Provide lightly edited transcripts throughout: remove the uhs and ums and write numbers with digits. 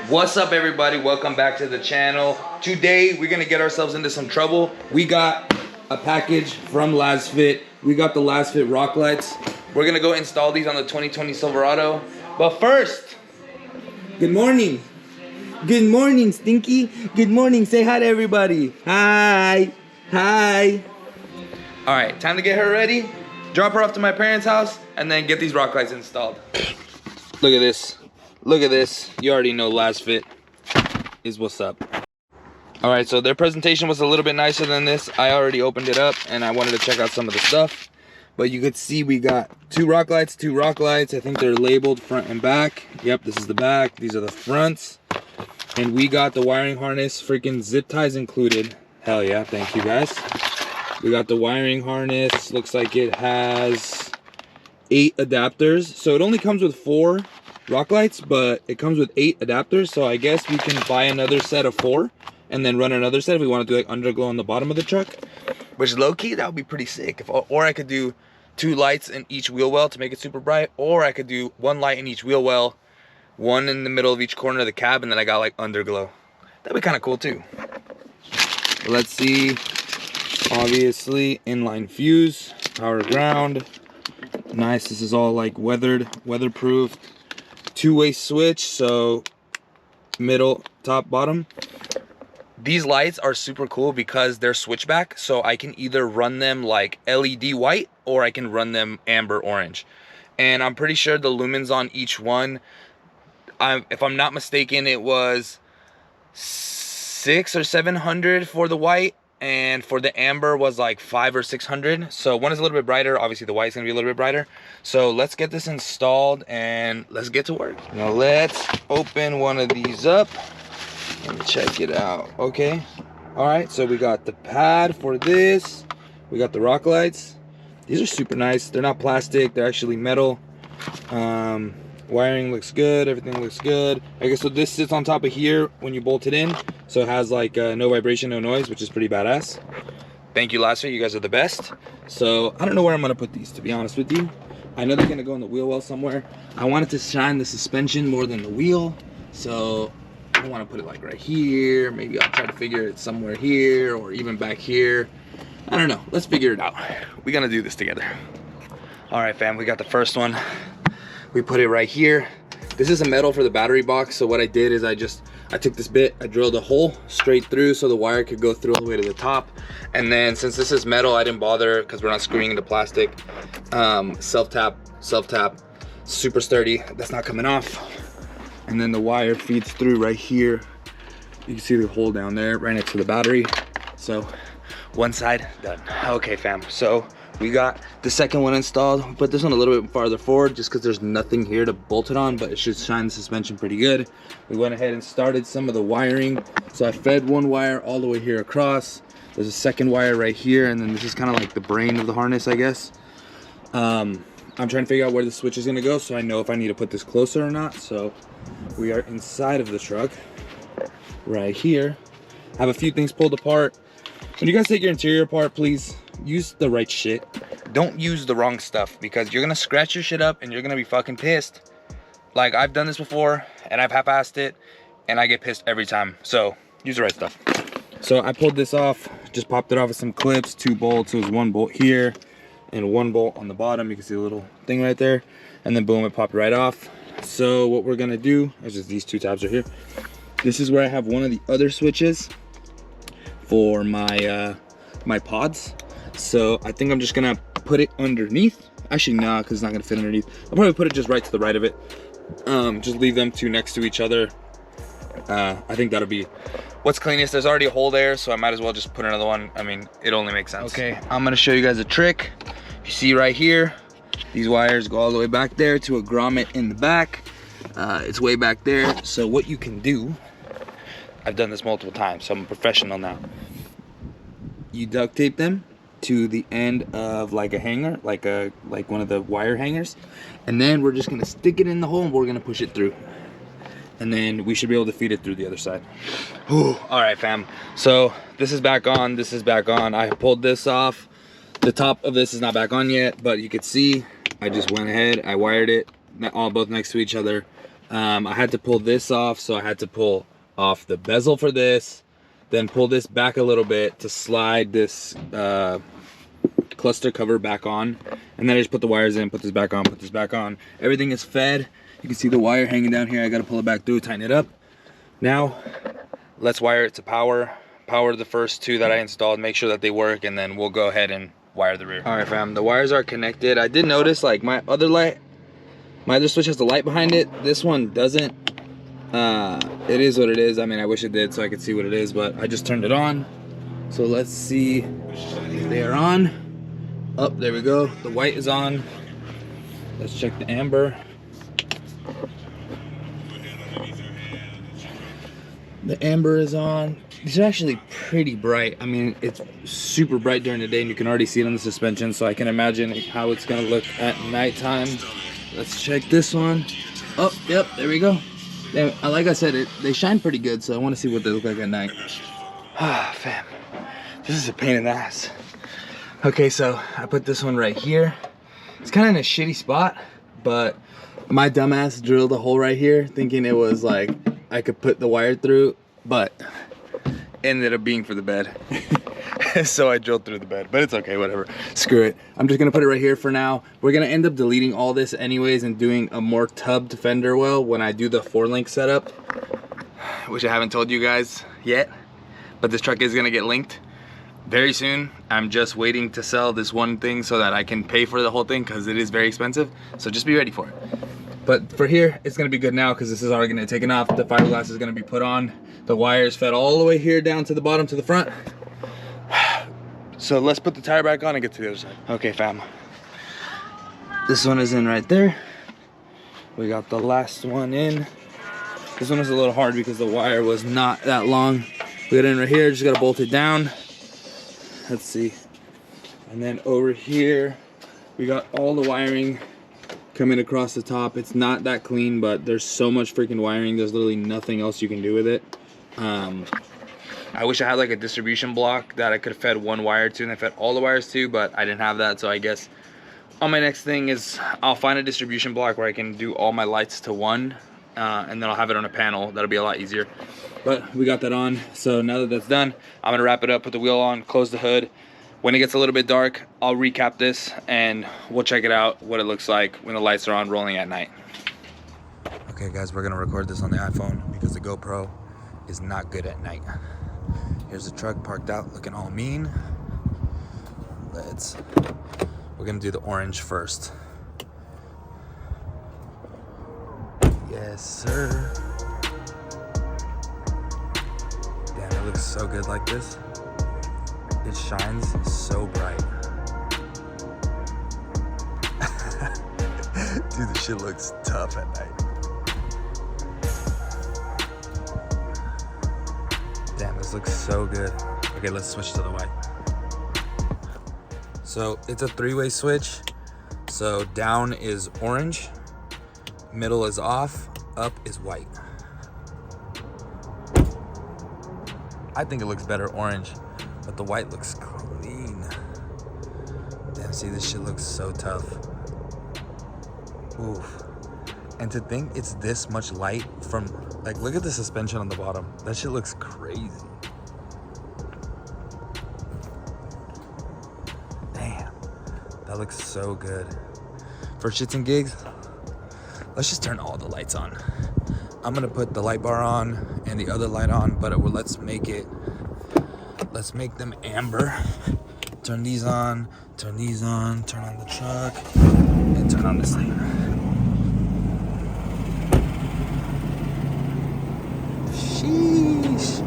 What's up, everybody? Welcome back to the channel. Today we're gonna get ourselves into some trouble. We got a package from LasFit. We got the LasFit rock lights. We're gonna go install these on the 2020 Silverado. But first, good morning. Good morning, Stinky. Good morning. Say hi to everybody. Hi. Hi. All right, time to get her ready. Drop her off to my parents' house and then get these rock lights installed. Look at this. Look at this. You already know LasFit is what's up. All right, so their presentation was a little bit nicer than this. I already opened it up and I wanted to check out some of the stuff. But you could see we got two rock lights. I think they're labeled front and back. Yep, this is the back. These are the fronts. And we got the wiring harness, freaking zip ties included. Hell yeah, thank you guys. We got the wiring harness. Looks like it has 8 adapters. So it only comes with 4 rock lights, but it comes with 8 adapters. So I guess we can buy another set of 4 and then run another set if we want to do like underglow on the bottom of the truck, which low-key, that would be pretty sick. Or I could do 2 lights in each wheel well to make it super bright, or I could do 1 light in each wheel well, 1 in the middle of each corner of the cab, and then I got like underglow. That'd be kind of cool too. Let's see. Obviously inline fuse, power ground. Nice. This is all like weatherproof. 2-way switch, so middle, top, bottom. These lights are super cool because they're switchback, so I can either run them like LED white or I can run them amber orange. And I'm pretty sure the lumens on each one, if I'm not mistaken, it was 600 or 700 for the white, and for the amber was like 500 or 600. So one is a little bit brighter. Obviously the white's gonna be a little bit brighter. So let's get this installed and let's get to work. Now let's open one of these up and check it out. Okay, all right, so we got the pad for this. We got the rock lights. These are super nice. They're not plastic, they're actually metal. Wiring looks good, everything looks good. Okay, so this sits on top of here when you bolt it in, so it has like no vibration, no noise, which is pretty badass. Thank you, LasFit, you guys are the best. So I don't know where I'm gonna put these, to be honest with you. I know they're gonna go in the wheel well somewhere. I wanted to shine the suspension more than the wheel, so I want to put it like right here. Maybe I'll try to figure it somewhere here or even back here. I don't know, let's figure it out. We're gonna do this together. All right, fam, we got the first one. We put it right here. This is a metal for the battery box, so what I did is I took this bit, I drilled a hole straight through so the wire could go through all the way to the top. And then since this is metal, I didn't bother because we're not screwing into plastic. Self-tap, super sturdy, that's not coming off. And then the wire feeds through right here. You can see the hole down there right next to the battery. So one side done. Okay, fam, so we got the second one installed. We put this one a little bit farther forward just because there's nothing here to bolt it on, but it should shine the suspension pretty good. We went ahead and started some of the wiring. So I fed one wire all the way here across. There's a second wire right here, and then this is kind of like the brain of the harness, I guess. I'm trying to figure out where the switch is gonna go so I know if I need to put this closer or not. So we are inside of the truck right here. I have a few things pulled apart. When you guys take your interior apart, please use the right shit. Don't use the wrong stuff because you're gonna scratch your shit up and you're gonna be fucking pissed. Like, I've done this before and I've half-assed it and I get pissed every time. So use the right stuff. So I pulled this off, just popped it off with some clips, 2 bolts. It was 1 bolt here and 1 bolt on the bottom. You can see the little thing right there. And then boom, it popped right off. So what we're gonna do is just these 2 tabs right here. This is where I have one of the other switches for my my pods. So I think I'm just gonna put it underneath. Actually, nah, because it's not gonna fit underneath. I'll probably put it just right to the right of it. Just leave them 2 next to each other. I think that'll be what's cleanest. There's already a hole there, so I might as well just put another one. I mean, it only makes sense. Okay, I'm gonna show you guys a trick. You see right here, these wires go all the way back there to a grommet in the back. It's way back there. So what you can do, I've done this multiple times, so I'm a professional now. You duct tape them to the end of like a hanger, like one of the wire hangers, and then we're just gonna stick it in the hole and we're gonna push it through, and then we should be able to feed it through the other side. Whew. All right, fam, so this is back on, this is back on. I pulled this off. The top of this is not back on yet, but you could see I just went ahead, I wired it both next to each other, I had to pull this off, so I had to pull off the bezel for this, then pull this back a little bit to slide this cluster cover back on, and then I just put the wires in, put this back on, put this back on. Everything is fed. You can see the wire hanging down here. I got to pull it back through, tighten it up. Now let's wire it to power the first two that I installed, make sure that they work, and then we'll go ahead and wire the rear. All right, fam, the wires are connected. I did notice, like, my other switch has the light behind it. This one doesn't. It is what it is. I mean, I wish it did so I could see what it is, but I just turned it on. So let's see if they are on. Oh, there we go. The white is on. Let's check the amber. The amber is on. These are actually pretty bright. I mean, it's super bright during the day, and you can already see it on the suspension, so I can imagine how it's gonna look at nighttime. Let's check this one. Oh, yep, there we go. Like I said, they shine pretty good, so I want to see what they look like at night. Ah, fam, this is a pain in the ass. Okay, so I put this one right here. It's kind of in a shitty spot, but my dumbass drilled a hole right here, thinking it was like I could put the wire through, but ended up being for the bed. So I drilled through the bed, but it's okay, whatever. Screw it. I'm just gonna put it right here for now. We're gonna end up deleting all this anyways and doing a more tubbed fender well when I do the 4-link setup, which I haven't told you guys yet, but this truck is gonna get linked very soon. I'm just waiting to sell this one thing so that I can pay for the whole thing, because it is very expensive, so just be ready for it. But for here, it's gonna be good now because this is already gonna get taken off. The fiberglass is gonna be put on. The wires fed all the way here down to the bottom to the front. So let's put the tire back on and get to the other side. Okay, fam. This one is in right there. We got the last one in. This one was a little hard because the wire was not that long. We got it in right here, just gotta bolt it down. Let's see. And then over here, we got all the wiring coming across the top. It's not that clean, but there's so much freaking wiring. There's literally nothing else you can do with it. I wish I had like a distribution block that I could have fed one wire to and I fed all the wires to, but I didn't have that. So I guess on my next thing is I'll find a distribution block where I can do all my lights to one, and then I'll have it on a panel. That'll be a lot easier. But we got that on. So now that that's done, I'm gonna wrap it up, put the wheel on, close the hood. When it gets a little bit dark, I'll recap this and we'll check it out, what it looks like when the lights are on rolling at night. Okay guys, we're gonna record this on the iPhone because the GoPro is not good at night. Here's the truck parked out looking all mean. We're gonna do the orange first. Yes, sir. Damn, it looks so good like this. It shines so bright. Dude, this shit looks tough at night. Damn, this looks so good. Okay, let's switch to the white. So it's a 3-way switch. So down is orange, middle is off, up is white. I think it looks better orange, but the white looks clean. Damn, see, this shit looks so tough. Oof. And to think it's this much light from, like, look at the suspension on the bottom. That shit looks crazy. Damn, that looks so good. For shits and gigs, let's just turn all the lights on. I'm gonna put the light bar on and the other light on, but let's make them amber. Turn these on, turn on the truck, and turn on this thing. Sheesh.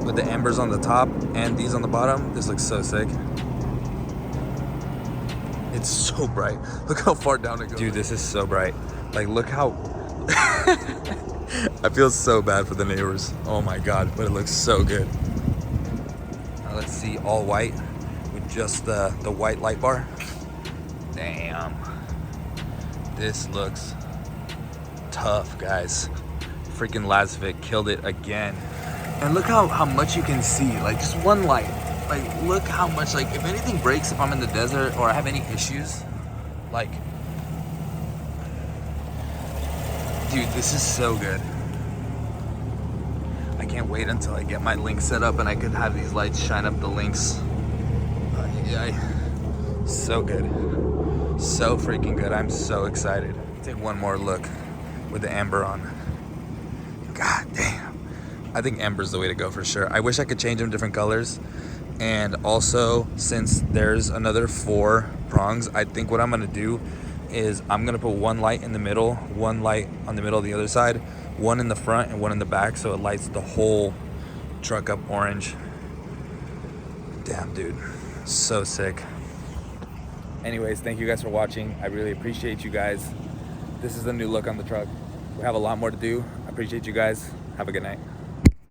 With the ambers on the top and these on the bottom, this looks so sick. It's so bright. Look how far down it goes. Dude, this is so bright. Like, look how... I feel so bad for the neighbors. Oh my God, but it looks so good. Now let's see, all white with just the white light bar. Damn. This looks tough, guys. Freaking Lasvik killed it again. And look how much you can see, like just one light. Like, look how much, like, if anything breaks, if I'm in the desert or I have any issues, like, Dude, this is so good. I can't wait until I get my link set up and I can have these lights shine up the links. So good. So freaking good. I'm so excited. Take one more look with the amber on. God damn. I think amber's the way to go for sure. I wish I could change them different colors. And also, since there's another 4 prongs, I think what I'm gonna do is I'm gonna put one light in the middle, one light on the middle of the other side, one in the front and one in the back, so it lights the whole truck up orange. Damn, dude, so sick. Anyways, thank you guys for watching. I really appreciate you guys. This is the new look on the truck. We have a lot more to do. I appreciate you guys. Have a good night.